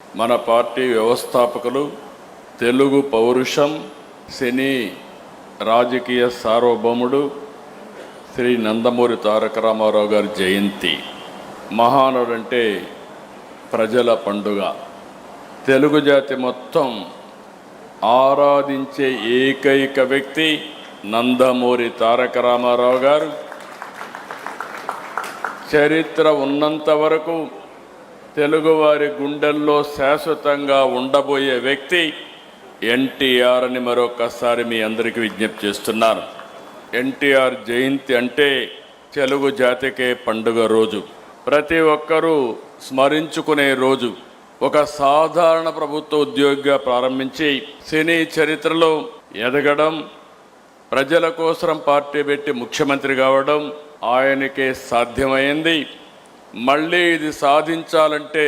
మన పార్టీ వ్యవస్థాపకులు, తెలుగు పౌరుషం, సినీ రాజకీయ సార్వభౌముడు శ్రీ నందమూరి తారక రామారావు గారి జయంతి. మహానుడంటే ప్రజల పండుగ. తెలుగు జాతి మొత్తం ఆరాధించే ఏకైక వ్యక్తి నందమూరి తారక రామారావు గారు. చరిత్ర ఉన్నంత వరకు తెలుగువారి గుండెల్లో శాశ్వతంగా ఉండబోయే వ్యక్తి ఎన్టీఆర్ అని మరొకసారి మీ అందరికీ విజ్ఞప్తి చేస్తున్నాను. ఎన్టీఆర్ జయంతి అంటే తెలుగు జాతికే పండుగ రోజు, ప్రతి ఒక్కరూ స్మరించుకునే రోజు. ఒక సాధారణ ప్రభుత్వ ఉద్యోగిగా ప్రారంభించి సినీ చరిత్రలో ఎదగడం, ప్రజల కోసం పార్టీ పెట్టి ముఖ్యమంత్రి కావడం ఆయనకే సాధ్యమైంది. మళ్ళీ ఇది సాధించాలంటే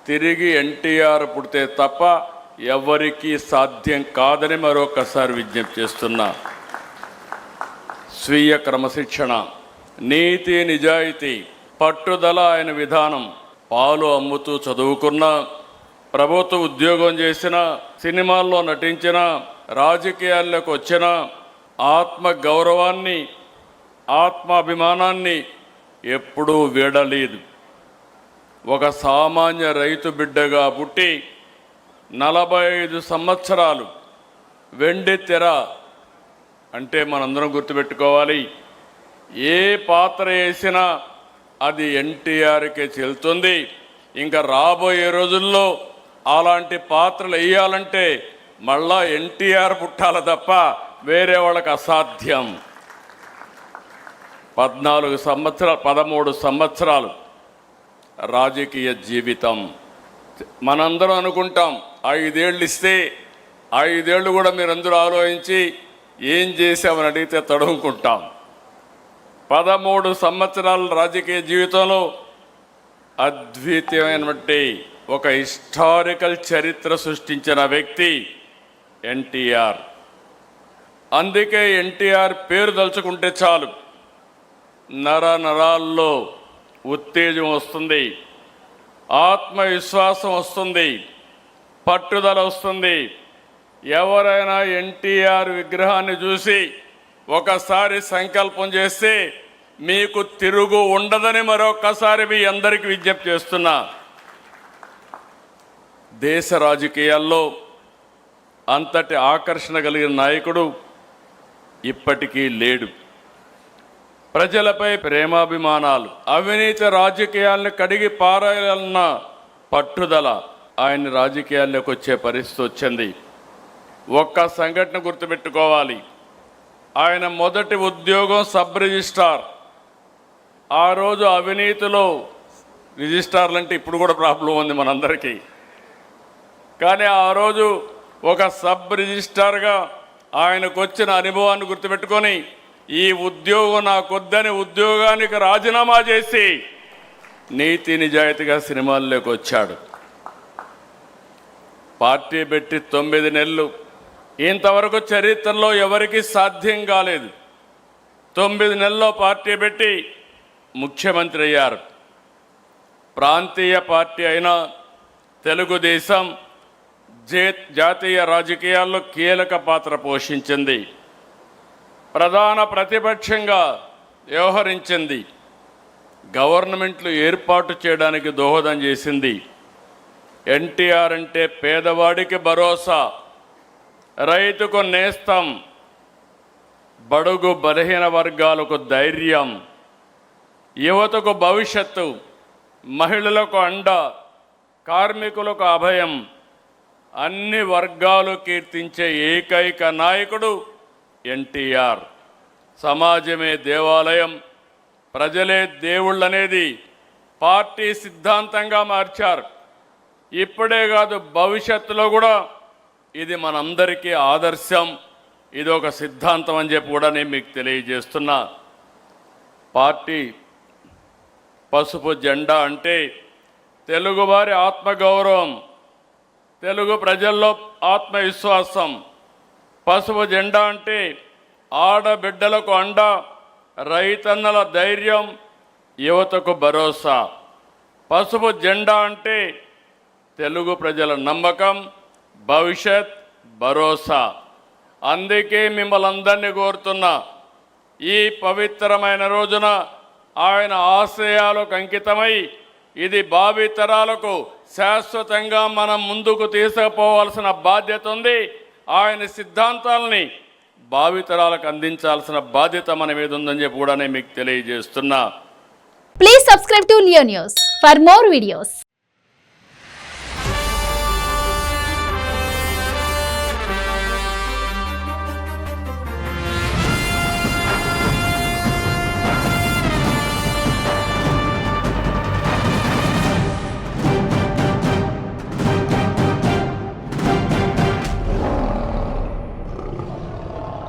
తిరిగి ఎన్టీఆర్ పుడితే తప్ప ఎవరికీ సాధ్యం కాదని మరొకసారి విజ్ఞప్తి చేస్తున్నా. స్వీయ క్రమశిక్షణ, నీతి, నిజాయితీ, పట్టుదల ఆయన విధానం. పాలు అమ్ముతూ చదువుకున్న, ప్రభుత్వ ఉద్యోగం చేసిన, సినిమాల్లో నటించిన, రాజకీయాల్లోకి వచ్చిన ఆత్మ గౌరవాన్ని, ఆత్మాభిమానాన్ని ఎప్పుడూ వీడలేదు. ఒక సామాన్య రైతు బిడ్డగా పుట్టి 45 సంవత్సరాలు వెండి తెర అంటే మనందరం గుర్తుపెట్టుకోవాలి, ఏ పాత్ర వేసినా అది ఎన్టీఆర్కే చెల్లుతుంది. ఇంకా రాబోయే రోజుల్లో అలాంటి పాత్రలు వేయాలంటే మళ్ళా ఎన్టీఆర్ పుట్టాల తప్ప వేరే వాళ్ళకి అసాధ్యం. 13 సంవత్సరాలు రాజకీయ జీవితం. మనందరం అనుకుంటాం 5 ఏళ్ళు ఇస్తే 5 ఏళ్ళు కూడా మీరందరూ ఆలోచించి ఏం చేశామని అడిగితే తడుముకుంటాం. 13 సంవత్సరాల రాజకీయ జీవితంలో అద్వితీయమైనటువంటి ఒక హిస్టారికల్ చరిత్ర సృష్టించిన వ్యక్తి ఎన్టీఆర్. అందుకే ఎన్టీఆర్ పేరు తలుచుకుంటే చాలు నరాల్లో ఉత్తేజం వస్తుంది, ఆత్మవిశ్వాసం వస్తుంది, పట్టుదల వస్తుంది. ఎవరైనా ఎన్టీఆర్ విగ్రహాన్ని చూసి ఒకసారి సంకల్పం చేస్తే మీకు తిరుగు ఉండదని మరొకసారి మీ అందరికీ విజ్ఞప్తి చేస్తున్నా. దేశ రాజకీయాల్లో అంతటి ఆకర్షణ కలిగిన నాయకుడు ఇప్పటికీ లేడు. ప్రజలపై ప్రేమాభిమానాలు, అవినీతి రాజకీయాలను కడిగి పారాయాలన్న పట్టుదల ఆయన రాజకీయాల్లోకి వచ్చే పరిస్థితి వచ్చింది. ఒక్క సంఘటన గుర్తుపెట్టుకోవాలి. ఆయన మొదటి ఉద్యోగం సబ్ రిజిస్ట్రార్. ఆ రోజు అవినీతిలో రిజిస్ట్రార్లు అంటే ఇప్పుడు కూడా ప్రాబ్లం ఉంది మనందరికీ. కానీ ఆ రోజు ఒక సబ్ రిజిస్ట్రార్గా ఆయనకు వచ్చిన అనుభవాన్ని గుర్తుపెట్టుకొని ఈ ఉద్యోగం నాకొద్దని ఉద్యోగానికి రాజీనామా చేసి నీతి నిజాయితీగా సినిమాల్లోకి వచ్చాడు. పార్టీ పెట్టి 9 నెలలు. ఇంతవరకు చరిత్రలో ఎవరికీ సాధ్యం కాలేదు. 9 నెలల్లో పార్టీ పెట్టి ముఖ్యమంత్రి అయ్యారు. ప్రాంతీయ పార్టీ అయిన తెలుగుదేశం జాతీయ రాజకీయాల్లో కీలక పాత్ర పోషించింది. ప్రధాన ప్రతిపక్షంగా వ్యవహరించింది. గవర్నమెంట్లు ఏర్పాటు చేయడానికి దోహదం చేసింది. ఎన్టీఆర్ అంటే పేదవాడికి భరోసా, రైతుకు నేస్తం, బడుగు బలహీన వర్గాలకు ధైర్యం, యువతకు భవిష్యత్తు, మహిళలకు అండ, కార్మికులకు అభయం, అన్ని వర్గాలు కీర్తించే ఏకైక నాయకుడు ఎన్టీఆర్. సమాజమే దేవాలయం, ప్రజలే దేవుళ్ళనేది పార్టీ సిద్ధాంతంగా మార్చారు. ఇప్పుడే కాదు, భవిష్యత్తులో కూడా ఇది మనందరికీ ఆదర్శం, ఇది ఒక సిద్ధాంతం అని చెప్పి కూడా నేను మీకు తెలియజేస్తున్నా. పార్టీ పసుపు జెండా అంటే తెలుగువారి ఆత్మగౌరవం, తెలుగు ప్రజల్లో ఆత్మవిశ్వాసం. పసుపు జెండా అంటే ఆడబిడ్డలకు అండ, రైతన్నల ధైర్యం, యువతకు భరోసా. పసుపు జెండా అంటే తెలుగు ప్రజల నమ్మకం, భవిష్యత్, భరోసా. అందుకే మిమ్మల్ని అందరినీ కోరుతున్నా, ఈ పవిత్రమైన రోజున ఆయన ఆశయాలకు అంకితమై ఇది భావితరాలకు శాశ్వతంగా మనం ముందుకు తీసుకుపోవాల్సిన బాధ్యత ఉంది. ఆయన సిద్ధాంతాలని భావితరాలకు అందించాల్సిన బాధ్యత మన మీద ఉందని చెప్పి కూడా నేను మీకు తెలియజేస్తున్నా. Please subscribe to Leo news for more videos.